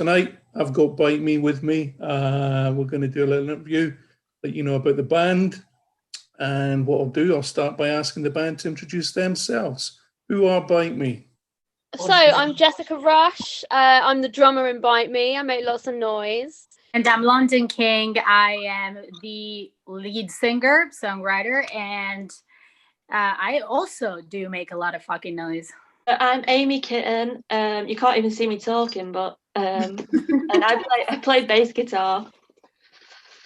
tonight I've got Bite Me with me. We're going to do a little interview, let you know about the band. And what I'll do, I'll start by asking the band to introduce themselves. Who are Bite Me? So I'm Jessica Rush. I'm the drummer in Bite Me. I make lots of noise. And I'm London King. I am the lead singer, songwriter, and I also do make a lot of fucking noise. I'm Amy Kitten. You can't even see me talking, but and I play bass guitar.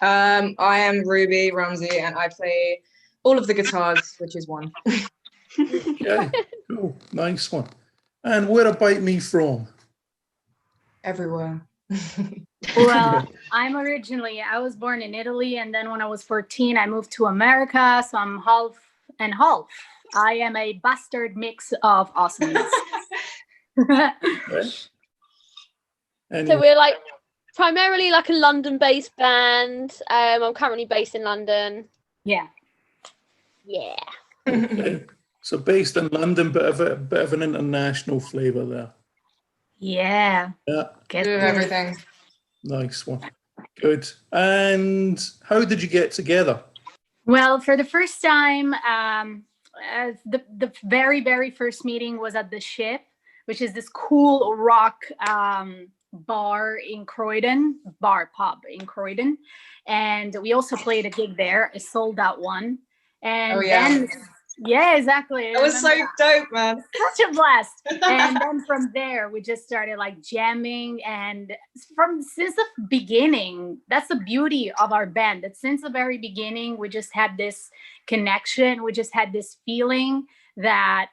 I am Ruby Ramsey, and I play all of the guitars, which is one. Okay, cool, nice one. And where are Bite Me from? Everywhere. Well, I was born in Italy, and then when I was 14, I moved to America, so I'm half and half. I am a bastard mix of awesomeness. Okay. So we're like primarily like a London-based band. I'm currently based in London. Yeah. Okay. So based in London, bit of an international flavour there. Yeah. Yeah. Do everything. Nice one. Good. And how did you get together? Well, for the first time, the very, very first meeting was at the Ship, which is this cool rock bar in Croydon, pub in Croydon. And we also played a gig there, a sold out one. And then, yeah, exactly. It was so dope, man. Such a blast. And then from there, we just started like jamming. And since the beginning, that's the beauty of our band, that since the very beginning, we just had this connection. We just had this feeling that,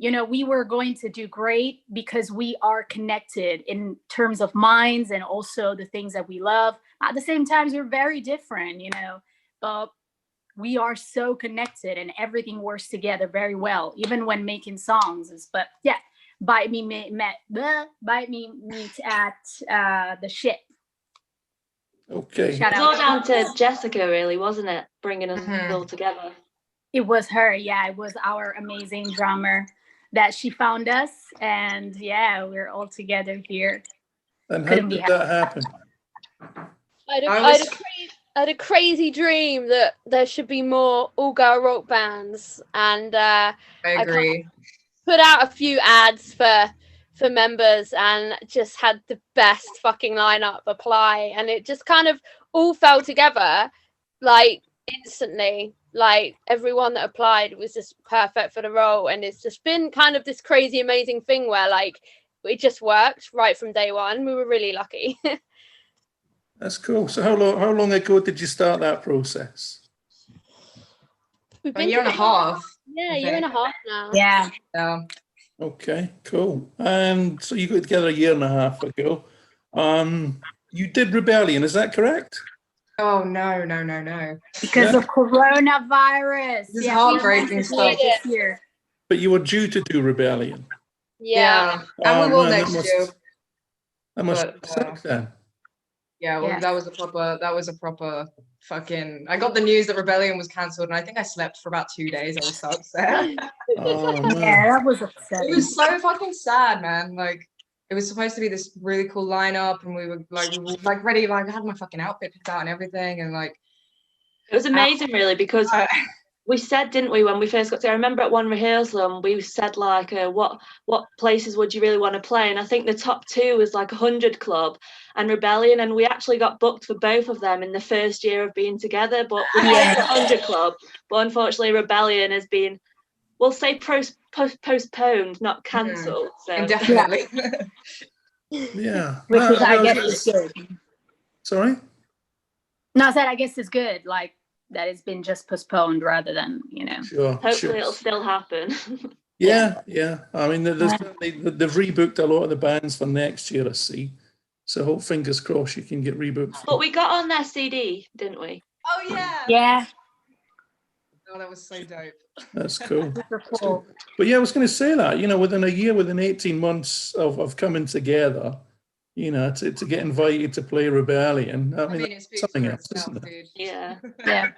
you know, we were going to do great because we are connected in terms of minds and also the things that we love. At the same time, we're very different, you know, but we are so connected and everything works together very well, even when making songs. But yeah, Bite Me meet at the Ship. Okay. It was all down to Jessica, really, wasn't it? Bringing us all together. It was her, yeah. It was our amazing drummer that she found us, and yeah, we're all together here. And how did that happen? I had a crazy dream that there should be more all-girl rock bands, and I agree. Put out a few ads for members, and just had the best fucking lineup apply, and it just kind of all fell together like instantly. Like everyone that applied was just perfect for the role, and it's just been kind of this crazy amazing thing where like it just worked right from day one. We were really lucky. That's cool. So how long ago did you start that process? We've been a year and a half. Yeah, a year and a half now. Yeah. Okay, cool. So you got together a year and a half ago. You did Rebellion, is that correct? Oh no. Because of coronavirus. This is heartbreaking stuff. This year. But you were due to do Rebellion. Yeah. And we will next year. That must suck then. Yeah, well, that was a proper fucking. I got the news that Rebellion was cancelled, and I think I slept for about 2 days. I was so upset. Yeah, that was upsetting. It was so fucking sad, man. Like, it was supposed to be this really cool lineup, and we were ready. Like, I had my fucking outfit picked out and everything, and like, it was amazing, really, because we said, didn't we, when we first got to? I remember at one rehearsal, we said like, what places would you really want to play? And I think the top two was like 100 Club and Rebellion, and we actually got booked for both of them in the first year of being together. But we played at 100 Club, but unfortunately, Rebellion has been, we'll say, postponed, not cancelled. So indefinitely. Yeah. Which is, I guess, is good. Sorry? No, I said I guess it's good. Like, that it's been just postponed rather than, you know. Sure. Hopefully it'll still happen. Yeah. I mean, they've rebooked a lot of the bands for next year, I see. So hope, fingers crossed, you can get rebooked. But we got on their CD, didn't we? Oh yeah. Yeah. Oh, that was so dope. That's cool. Super cool. But yeah, I was going to say that, you know, within 18 months of coming together, you know, to get invited to play Rebellion. I mean it's something else, isn't it? Dude. Yeah. Yeah.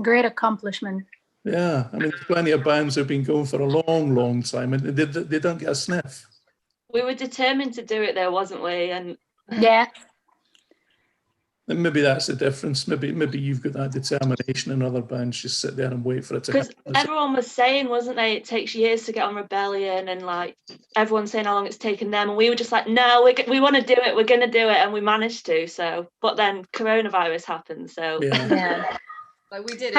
Great accomplishment. Yeah. I mean, there's plenty of bands who've been going for a long, long time and they don't get a sniff. We were determined to do it though, wasn't we? And Yeah. And maybe that's the difference. Maybe you've got that determination, and other bands just sit there and wait for it to Because happen. everyone was saying, wasn't they, it takes years to get on Rebellion, and like everyone's saying how long it's taken them, and we were just like, no, we want to do it, we're going to do it, and we managed to. So, but then coronavirus happened, so Yeah. Like we did it.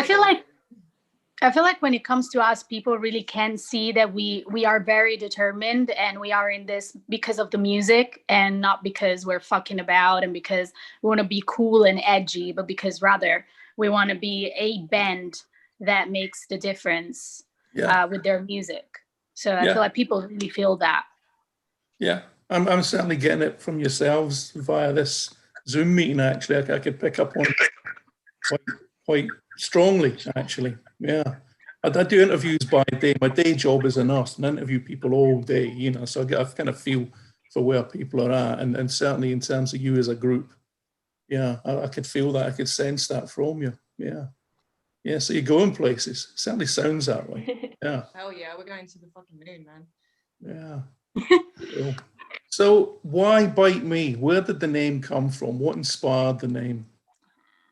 I feel like when it comes to us, people really can see that we are very determined, and we are in this because of the music, and not because we're fucking about and because we want to be cool and edgy, but because rather we want to be a band that makes the difference with their music. So I feel like people really feel that. Yeah, I'm certainly getting it from yourselves via this Zoom meeting. Actually, I could pick up on it quite strongly. Actually, yeah. I do interviews by day. My day job is a nurse, and I interview people all day. You know, so I get a kind of feel for where people are at, and certainly in terms of you as a group, yeah, I could feel that. I could sense that from you. Yeah, yeah. So you're going places. It certainly sounds that way. Yeah. Hell yeah, we're going to the fucking moon, man. Yeah. Cool. So why Bite Me? Where did the name come from? What inspired the name?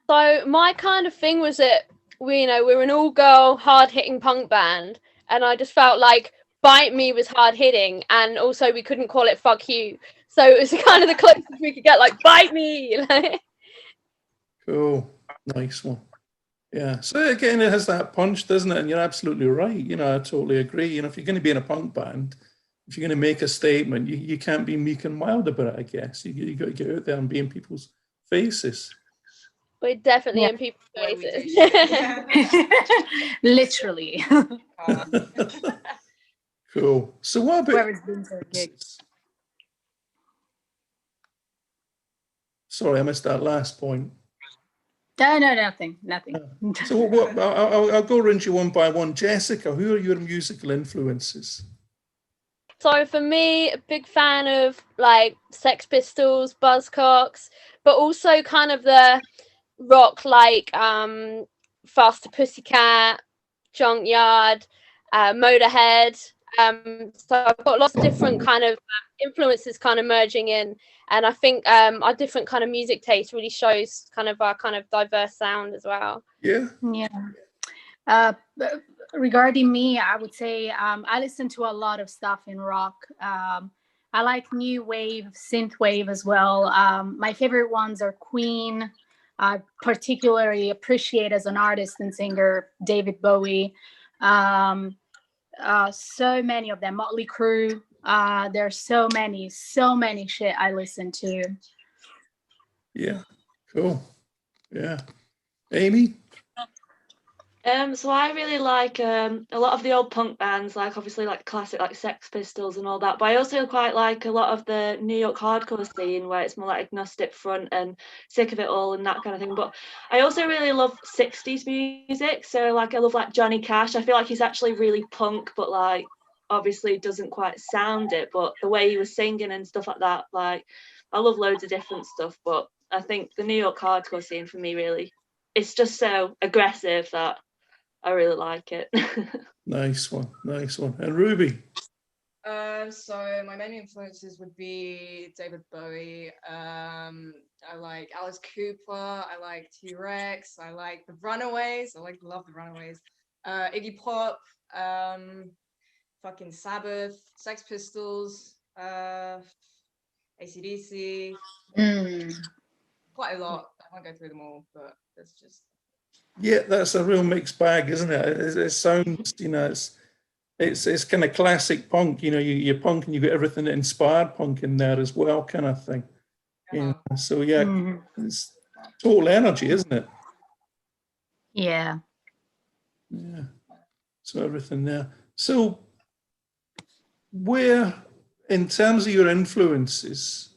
So my kind of thing was that we're an all-girl, hard-hitting punk band, and I just felt like Bite Me was hard-hitting, and also we couldn't call it Fuck You, so it was kind of the closest we could get, like Bite Me. Cool, nice one. Yeah. So again, it has that punch, doesn't it? And you're absolutely right. You know, I totally agree. You know, if you're going to be in a punk band, if you're going to make a statement, you can't be meek and mild about it. I guess you got to get out there and be in people's faces. We're definitely in people's faces. Literally. Cool. So what about Whoever's been to a gig. Sorry, I missed that last point. No, nothing. So what I'll go around you one by one. Jessica, who are your musical influences? So for me, a big fan of like Sex Pistols, Buzzcocks, but also kind of the rock like Faster Pussycat, Junkyard, Motorhead. So I've got lots of different kind of influences kind of merging in, and I think our different kind of music taste really shows kind of our kind of diverse sound as well. Yeah. Regarding me, I would say I listen to a lot of stuff in rock. I like new wave, synth wave as well. My favorite ones are Queen. I particularly appreciate as an artist and singer David Bowie. So many of them, Motley Crue. There's so many shit I listen to. Yeah, cool. Yeah, Amy. So I really like a lot of the old punk bands, like obviously like classic like Sex Pistols and all that, but I also quite like a lot of the New York hardcore scene where it's more like agnostic front and Sick of It All and that kind of thing. But I also really love 60s music, so like I love like Johnny Cash. I feel like he's actually really punk, but like obviously doesn't quite sound it, but the way he was singing and stuff like that, like I love loads of different stuff. But I think the New York hardcore scene for me really, it's just so aggressive that I really like it. Nice one. And Ruby? So my main influences would be David Bowie. I like Alice Cooper. I like T-Rex. I like the Runaways. Love the Runaways. Iggy Pop. Fucking Sabbath. Sex Pistols. AC/DC. Quite a lot. I won't go through them all, but that's just. Yeah, that's a real mixed bag, isn't it? It sounds, you know, it's kind of classic punk. You know, you're punk and you got everything that inspired punk in there as well, kind of thing. Yeah. So yeah, it's total energy, isn't it? Yeah. Yeah. So everything there. So where, in terms of your influences,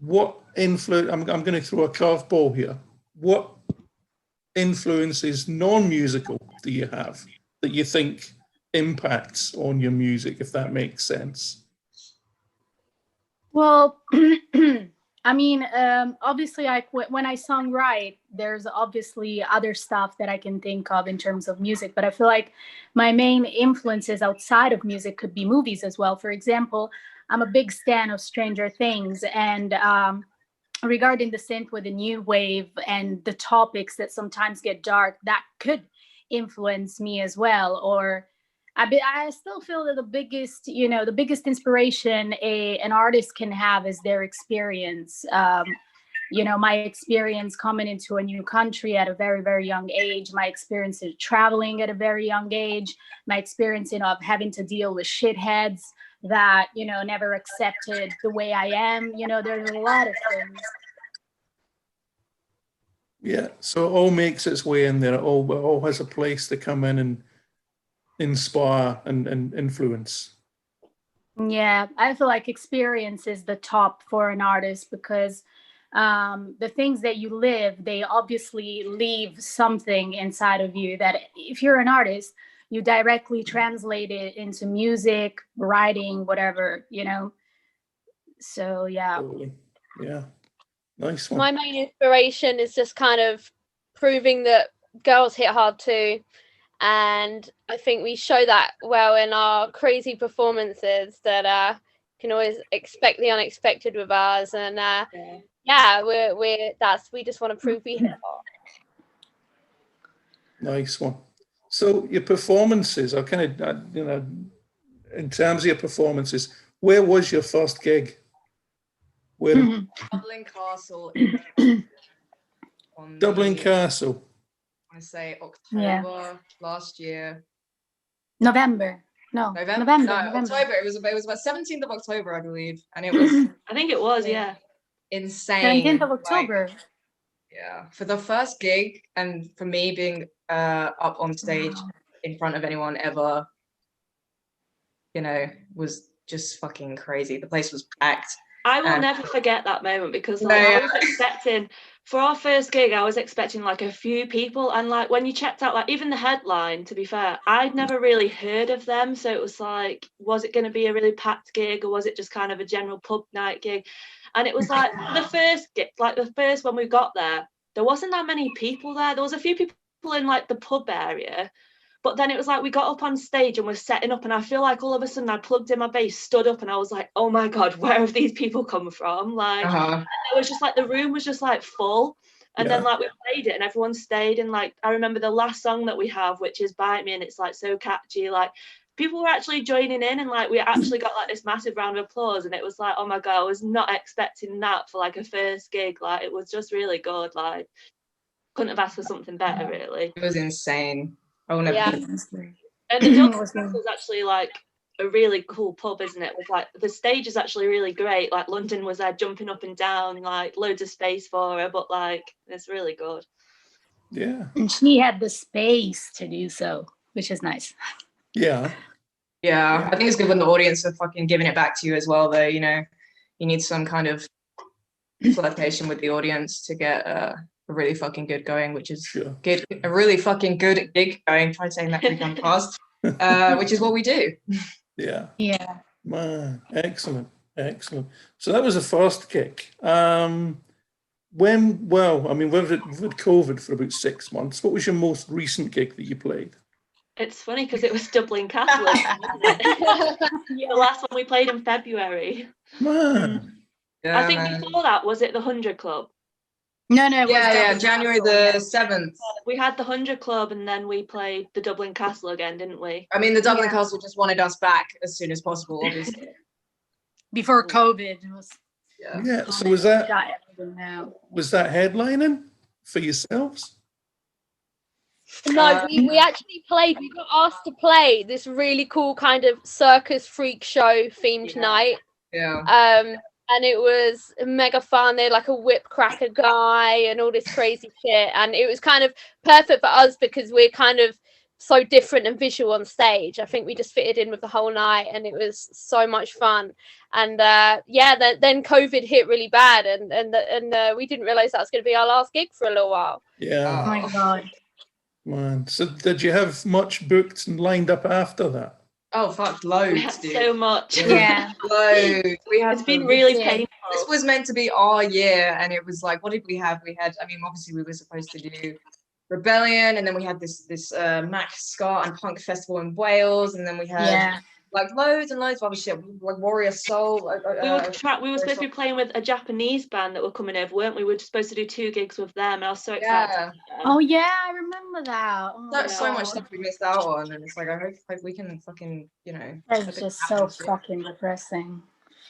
what influence? I'm going to throw a curveball here. What influences non-musical do you have that you think impacts on your music, if that makes sense? Well, I mean, obviously, when I song Right, there's obviously other stuff that I can think of in terms of music, but I feel like my main influences outside of music could be movies as well. For example, I'm a big stan of Stranger Things, and regarding the synth with the new wave and the topics that sometimes get dark, that could influence me as well. Or I still feel that the biggest inspiration an artist can have is their experience. My experience coming into a new country at a very, very young age, my experience of traveling at a very young age, my experience of having to deal with shitheads that, never accepted the way I am. There's a lot of things. Yeah, so it all makes its way in there. It all has a place to come in and inspire and influence. Yeah, I feel like experience is the top for an artist, because the things that you live, they obviously leave something inside of you that if you're an artist, you directly translate it into music, writing, whatever, So, yeah. Totally. Yeah. Nice one. My main inspiration is just kind of proving that girls hit hard too. And I think we show that well in our crazy performances, that can always expect the unexpected with ours. And we just want to prove we hit hard. Nice one. So your performances are kind of, in terms of your performances, where was your first gig? Where? Dublin Castle. Dublin Castle. I say October last year. November. October. It was about 17th of October, I believe, and it was. I think it was, yeah. Insane. 17th of October. Yeah, for the first gig, and for me being up on stage in front of anyone ever, was just fucking crazy. The place was packed. I will never forget that moment, because I was expecting, for our first gig, I was expecting like a few people, and like when you checked out, like even the headline, to be fair, I'd never really heard of them, so it was like, was it going to be a really packed gig, or was it just kind of a general pub night gig? And it was like the first when we got there wasn't that many people there. There was a few people in like the pub area, but then it was like we got up on stage and we're setting up, and I feel like all of a sudden I plugged in my bass, stood up, and I was like, oh my God, where have these people come from? Like, and it was just like the room was just like full. And then like we played it and everyone stayed. And like I remember the last song that we have, which is Bite Me, and it's like so catchy. Like people were actually joining in, and like we actually got like this massive round of applause. And it was like, oh my God, I was not expecting that for like a first gig. Like it was just really good. Like couldn't have asked for something better, really. It was insane. I will never. Yeah. And the Dublin was actually like a really cool pub, isn't it? With like the stage is actually really great. Like London was there jumping up and down, like loads of space for her, but like it's really good. Yeah. And she had the space to do so, which is nice. Yeah. Yeah, I think it's good when the audience are fucking giving it back to you as well, though. You need some kind of flirtation with the audience to get a really fucking good going, which is good. A really fucking good gig going. Try saying that 3 times fast, which is what we do. Yeah. Yeah. Man, excellent. So that was the first gig. We've had COVID for about 6 months. What was your most recent gig that you played? It's funny because it was Dublin Castle, wasn't it? The last one we played in February. Man. Yeah, I think before that, was it the 100 Club? No. January the 7th. We had the 100 Club, and then we played the Dublin Castle again, didn't we? I mean, the Dublin Castle just wanted us back as soon as possible, obviously. Before COVID. It was. Yeah. So was that headlining for yourselves? No, we actually played. We got asked to play this really cool kind of circus freak show themed night. Yeah. And it was mega fun. They had like a whip cracker guy and all this crazy shit. And it was kind of perfect for us because we're kind of so different and visual on stage. I think we just fitted in with the whole night, and it was so much fun. And then COVID hit really bad, and we didn't realize that was going to be our last gig for a little while. Yeah. Oh my God. Man. So did you have much booked and lined up after that? Oh fuck, loads, dude. So much. Yeah. Loads. It's been really painful. This was meant to be our year, and it was like, what did we have? We had, obviously we were supposed to do Rebellion, and then we had this Max Ska and Punk Festival in Wales, and then we had like loads and loads of other shit, like Warrior Soul. We were supposed to be playing with a Japanese band that were coming over, weren't we? We were supposed to do 2 gigs with them, and I was so excited. Oh yeah, I remember that. Oh, So much stuff we missed out on, and it's like I hope we can fucking, It's just so fucking depressing.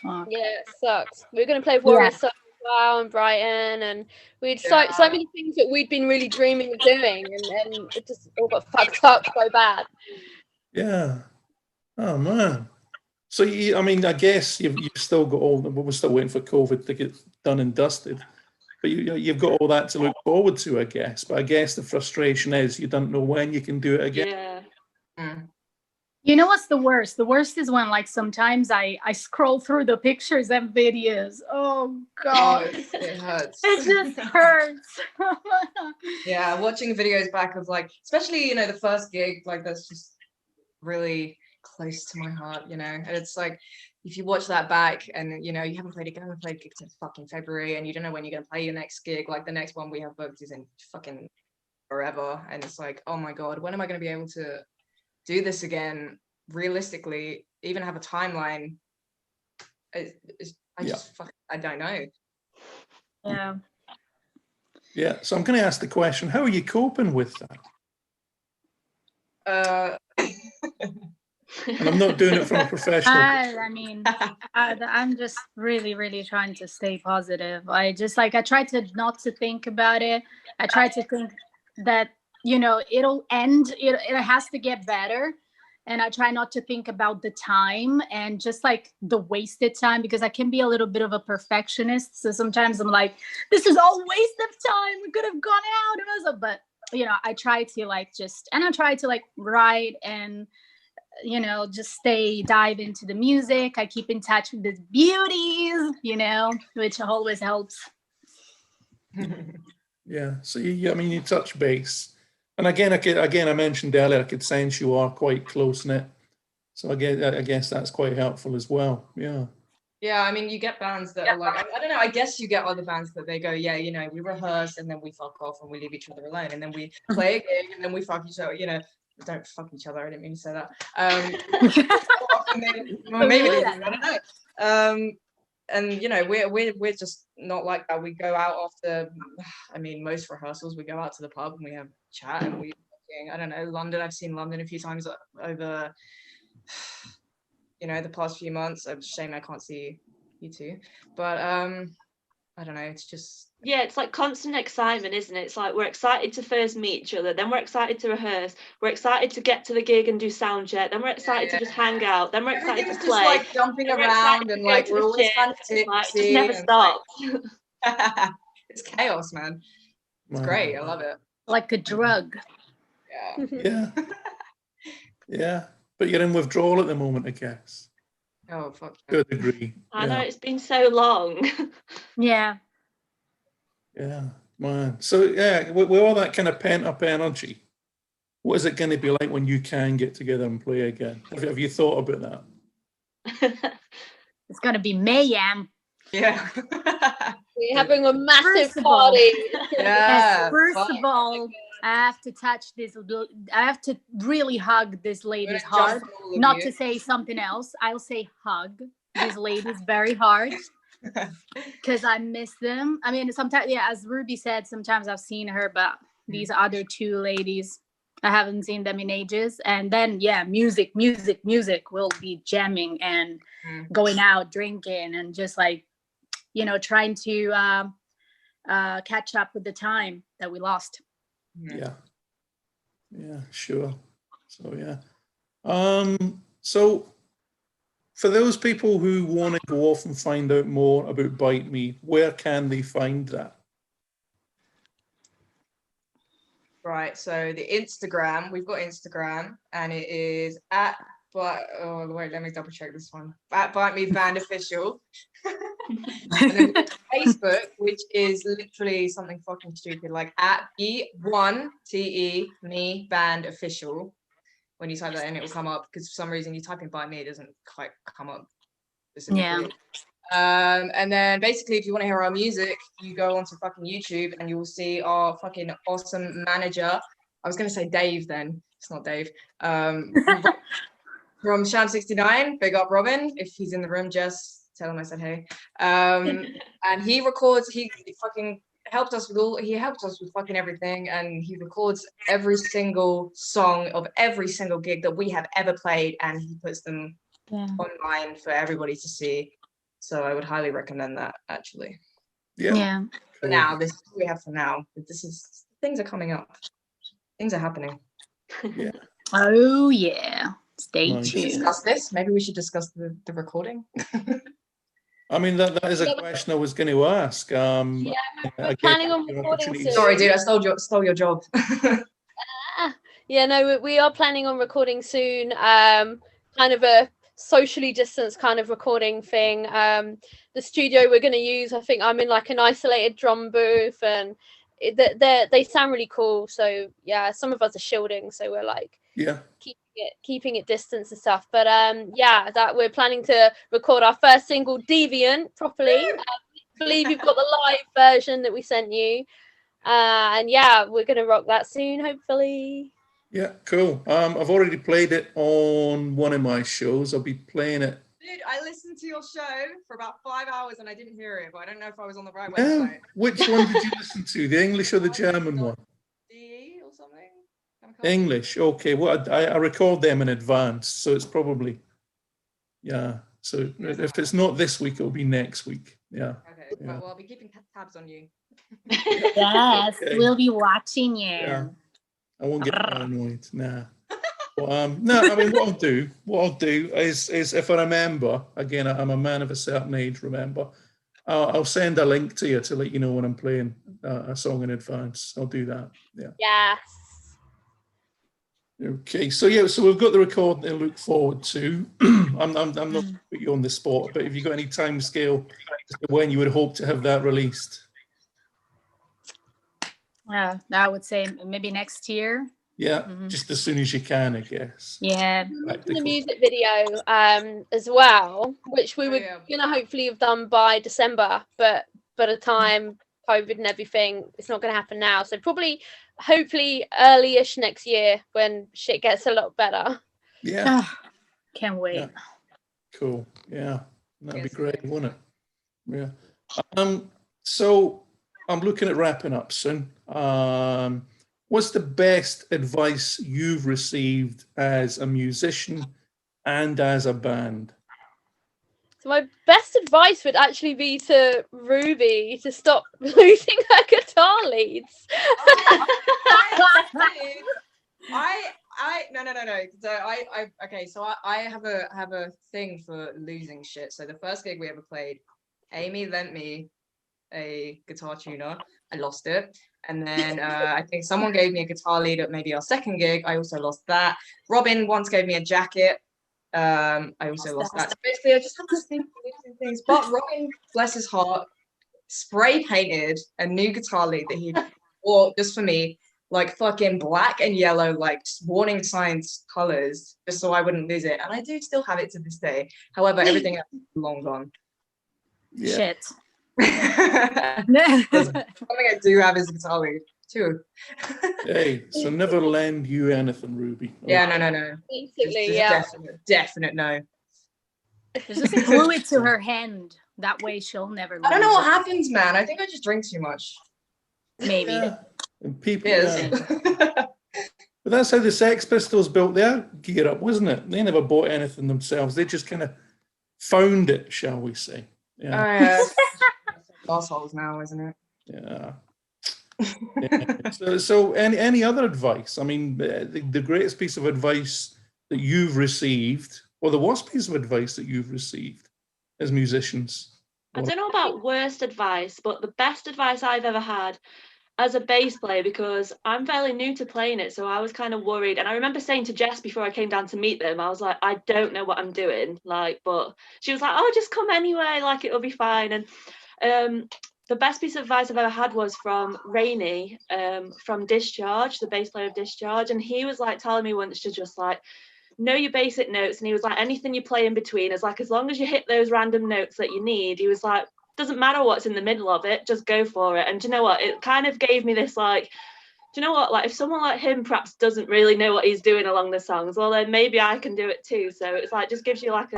Fuck. Yeah, it sucks. We were going to play Warrior Soul as well in Brighton, and we'd so many things that we'd been really dreaming of doing, and it just all got fucked up so bad. Yeah. Oh man. So I mean, I guess you've still got all. We're still waiting for COVID to get done and dusted, but you've got all that to look forward to, I guess. But I guess the frustration is you don't know when you can do it again. Yeah. Mm. You know what's the worst? The worst is when, like, sometimes I scroll through the pictures and videos. Oh God, it hurts. It just hurts. Yeah, watching videos back of, like, especially the first gig, like, that's just really close to my heart, and it's like if you watch that back and you haven't played a gig since fucking February, and you don't know when you're gonna play your next gig. Like the next one we have booked is in fucking forever, and it's like, oh my God, when am I gonna be able to do this again realistically, even have a timeline? I don't know. So I'm going to ask the question, how are you coping with that? And I'm not doing it from a professional. I mean, I'm just really, really trying to stay positive. I try to not to think about it. I try to think that, it'll end. It has to get better. And I try not to think about the time and just like the wasted time, because I can be a little bit of a perfectionist. So sometimes I'm like, this is all waste of time. We could have gone out. But, I try to write and, just dive into the music. I keep in touch with the beauties, which always helps. Yeah. So you touch base. And again, I mentioned earlier, I could sense you are quite close-knit. So I guess that's quite helpful as well. Yeah. Yeah, I mean, you get bands that are like, I don't know, I guess you get other bands that they go, yeah, we rehearse and then we fuck off and we leave each other alone. And then we play a gig and then we fuck each other, don't fuck each other. I didn't mean to say that. Maybe they do, I don't know. And we're just not like that. We go out after, most rehearsals, we go out to the pub and we have a chat and we, I don't know, London. I've seen London a few times over, the past few months. It's a shame I can't see you two, but I don't know. It's just it's like constant excitement, isn't it? It's like we're excited to first meet each other, then we're excited to rehearse, we're excited to get to the gig and do sound check, then we're excited to just hang out, then we're excited to play. Just like jumping around and like we're always kind of tipsy. It just never stops. It's chaos, man. It's great. I love it. Like a drug. Yeah. Yeah. But you're in withdrawal at the moment, I guess. Oh, fuck. To a degree. I know, it's been so long. Yeah, man. So, with all that kind of pent-up energy, what is it going to be like when you can get together and play again? Have you thought about that? It's going to be mayhem. Yeah. We're having a massive party. Yeah. First of all, I have to touch this. I have to really hug this lady's hard. Not to say something else. I'll say hug these ladies very hard because I miss them. I mean, sometimes, as Ruby said, sometimes I've seen her, but these other 2 ladies, I haven't seen them in ages. And then, music. We'll be jamming and going out, drinking, and just like, trying to catch up with the time that we lost. Yeah, sure. So so for those people who want to go off and find out more about Bite Me, where can they find that? Right, so the Instagram, we've got Instagram, and it is let me double check this one. At Bite Me Band Official. And then we've got Facebook, which is literally something fucking stupid, like at B1TE Me Band Official. When you type that in, it will come up, because for some reason you type in Bite Me, it doesn't quite come up specifically. And then basically, if you want to hear our music, you go onto fucking YouTube and you will see our fucking awesome manager. I was going to say Dave then. It's not Dave. from Sham 69. Big up Robin. If he's in the room, just tell him I said hey. And he records, he fucking helped us with fucking everything, and he records every single song of every single gig that we have ever played, and he puts them online for everybody to see. So I would highly recommend that, actually. Yeah. For now, this is what we have for now. Things are coming up. Things are happening. Yeah. Oh yeah. Stay Nice. Should we tuned. discuss this? Maybe we should discuss the recording. I mean, that is a question I was going to ask. We're planning on recording soon. Sorry, dude, I stole your job. Yeah, no, we are planning on recording soon. Kind of a socially distanced kind of recording thing. The studio we're going to use, I think I'm in like an isolated drum booth, and they sound really cool. So yeah, some of us are shielding, so we're like keeping it distance and stuff. But yeah, that we're planning to record our first single, Deviant, properly. I believe you've got the live version that we sent you, and yeah, we're gonna rock that soon, hopefully. Yeah, cool. I've already played it on one of my shows. I'll be playing it. Dude, I listened to your show for about 5 hours and I didn't hear it, but I don't know if I was on the right Yeah. website. Which one did you listen to? The English or the German one? DE or something? English. Okay. Well, I record them in advance, so it's probably So if it's not this week, it'll be next week. Yeah. Okay. Well, I'll be keeping tabs on you. Yes, Okay. we'll be watching you. Yeah. I won't get paranoid. Nah. But, no, I mean, what I'll do is if I remember, again, I'm a man of a certain age, remember, I'll send a link to you to let you know when I'm playing a song in advance. I'll do that. Yeah. Yes. Okay, so we've got the recording to look forward to. I'm not going to put you on the spot, but have you got any time scale as to when you would hope to have that released? I would say maybe next year. Yeah, just as soon as you can, I guess. Yeah. The music video as well, which we were gonna hopefully have done by December, but by the time COVID and everything, it's not gonna happen now. So probably, hopefully, early-ish next year when shit gets a lot better. Yeah. Can't wait. Yeah. Cool. Yeah, that'd be great, wouldn't it? Yeah. So I'm looking at wrapping up soon. What's the best advice you've received as a musician and as a band? So my best advice would actually be to Ruby to stop losing her guitar leads. So I have a thing for losing shit. So the first gig we ever played, Amy lent me a guitar tuner. I lost it. And then I think someone gave me a guitar lead at maybe our second gig. I also lost that. Robin once gave me a jacket. I also lost that. So basically, I just have this thing for losing things. But Robin, bless his heart, spray painted a new guitar lead that he bought just for me, like fucking black and yellow, like warning signs colors, just so I wouldn't lose it. And I do still have it to this day. However, everything else is long gone. Yeah. Shit. Something I do have is a guitar lead too. Hey, so never lend you anything, Ruby. Yeah, no. Basically, Definite no. Just glue it to her hand. That way she'll never lose. I don't know what happens, man. I think I just drink too much. Maybe. Yeah. And people. Yes. But that's how the Sex Pistols built their gear up, wasn't it? They never bought anything themselves. They just kind of found it, shall we say? Yeah. Assholes now, isn't it? Yeah. So any other advice? I mean, the greatest piece of advice that you've received, or the worst piece of advice that you've received as musicians? I don't know about worst advice, but the best advice I've ever had as a bass player, because I'm fairly new to playing it, so I was kind of worried. And I remember saying to Jess before I came down to meet them, I was like, I don't know what I'm doing, but she was like, oh, just come anyway, like it'll be fine. And the best piece of advice I've ever had was from Rainey, from Discharge, the bass player of Discharge, and he was like telling me once to just like know your basic notes, and he was like, anything you play in between is like, as long as you hit those random notes that you need, he was like, doesn't matter what's in the middle of it, just go for it. And do you know what, it kind of gave me this like do you know what? Like, if someone like him perhaps doesn't really know what he's doing along the songs, well, then maybe I can do it too. So it's like, just gives you like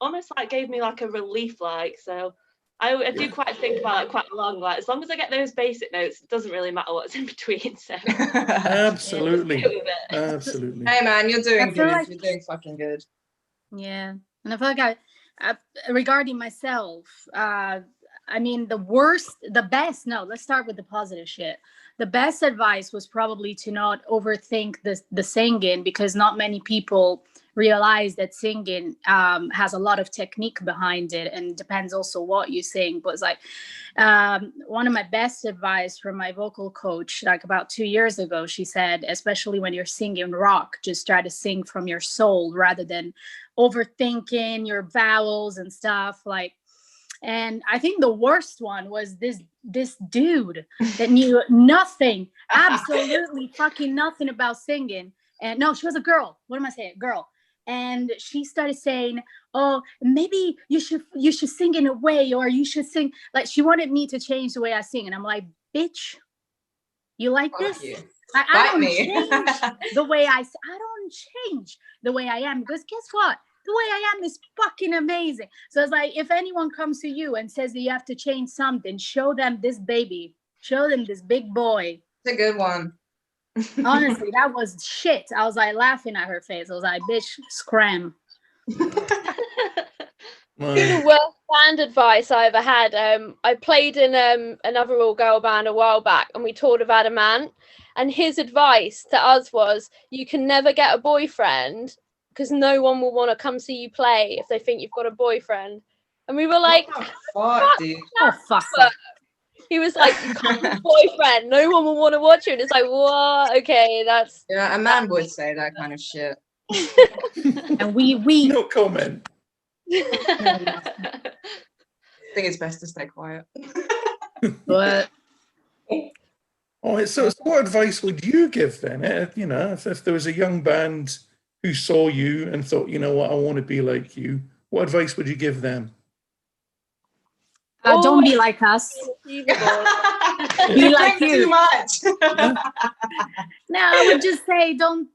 almost like gave me like a relief, like. So I do quite think about it quite long. Like, as long as I get those basic notes, it doesn't really matter what's in between. So Absolutely. Absolutely. Hey man, you're doing good. Like, you're doing fucking good. Yeah. And I feel like regarding myself, I mean, let's start with the positive shit. The best advice was probably to not overthink the singing, because not many people realize that singing has a lot of technique behind it, and depends also what you sing. But it's like one of my best advice from my vocal coach, like about 2 years ago, she said, especially when you're singing rock, just try to sing from your soul rather than overthinking your vowels and stuff. Like, and I think the worst one was this dude that knew nothing, absolutely fucking nothing about singing. And no, she was a girl. What am I saying? Girl. And she started saying, oh, maybe you should sing in a way, or you should sing. Like, she wanted me to change the way I sing. And I'm like, bitch, you like this? I don't change the way I don't change the way I am, because guess what? The way I am is fucking amazing. So it's like, if anyone comes to you and says that you have to change something, show them this baby. Show them this big boy. It's a good one. Honestly, that was shit. I was like laughing at her face. I was like, bitch, scram. The worst band advice I ever had. I played in another all-girl band a while back, and we toured with Adamant. And his advice to us was, you can never get a boyfriend, because no one will want to come see you play if they think you've got a boyfriend. And we were like, fuck, dude. Oh, fuck. He was like, you can't have a boyfriend, no one will want to watch you. And it's like, what? Okay, that's... Yeah, a man would say that kind of shit. And we No comment. I think it's best to stay quiet. But Oh, so what advice would you give then? You know, if there was a young band who saw you and thought, you know what, I want to be like you, what advice would you give them? don't be like us. Be like you. Too much. No, I would just say don't.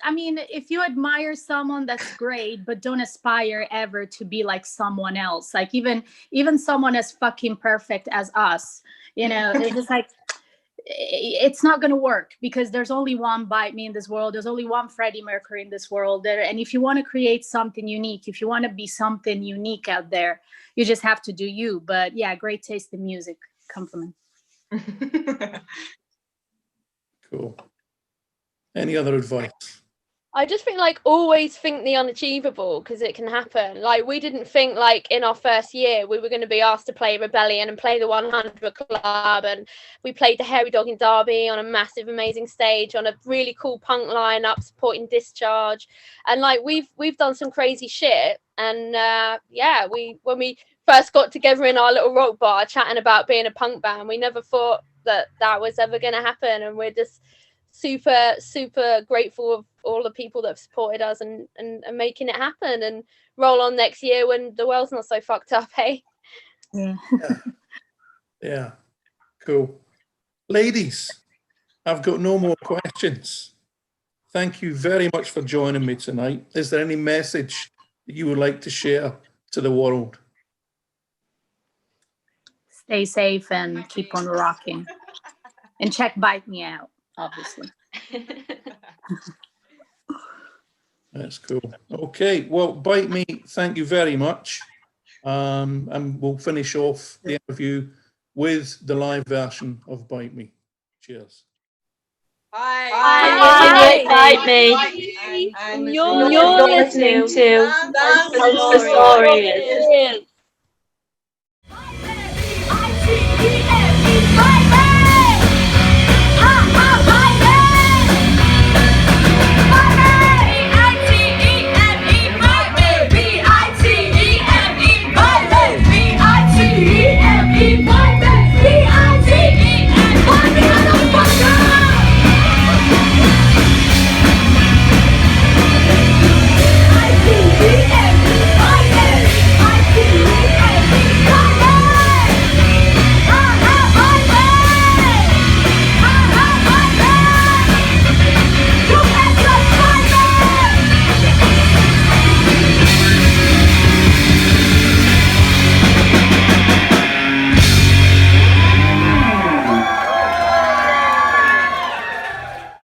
I mean, if you admire someone, that's great, but don't aspire ever to be like someone else. Like even someone as fucking perfect as us, you know, it's just like, it's not going to work, because there's only one Bite Me in this world. There's only one Freddie Mercury in this world. And if you want to create something unique, if you want to be something unique out there, you just have to do you. But yeah, great taste in music. Compliment. Cool. Any other advice? I just think, like, always think the unachievable, because it can happen. Like, we didn't think, like, in our first year we were going to be asked to play Rebellion and play the 100 Club, and we played the Hairy Dog in Derby on a massive, amazing stage on a really cool punk lineup supporting Discharge, and like we've done some crazy shit. And yeah, when we first got together in our little rock bar chatting about being a punk band, we never thought that was ever going to happen, and we're just super grateful of all the people that have supported us and making it happen, and roll on next year when the world's not so fucked up, hey? Yeah. Cool. Ladies, I've got no more questions. Thank you very much for joining me tonight. Is there any message that you would like to share to the world? Stay safe and keep on rocking. And check Bite Me out, obviously. That's cool. Okay, well, Bite Me, thank you very much. And we'll finish off the interview with the live version of Bite Me. Cheers. Bye. Bite Me. And you're listening to That's the story.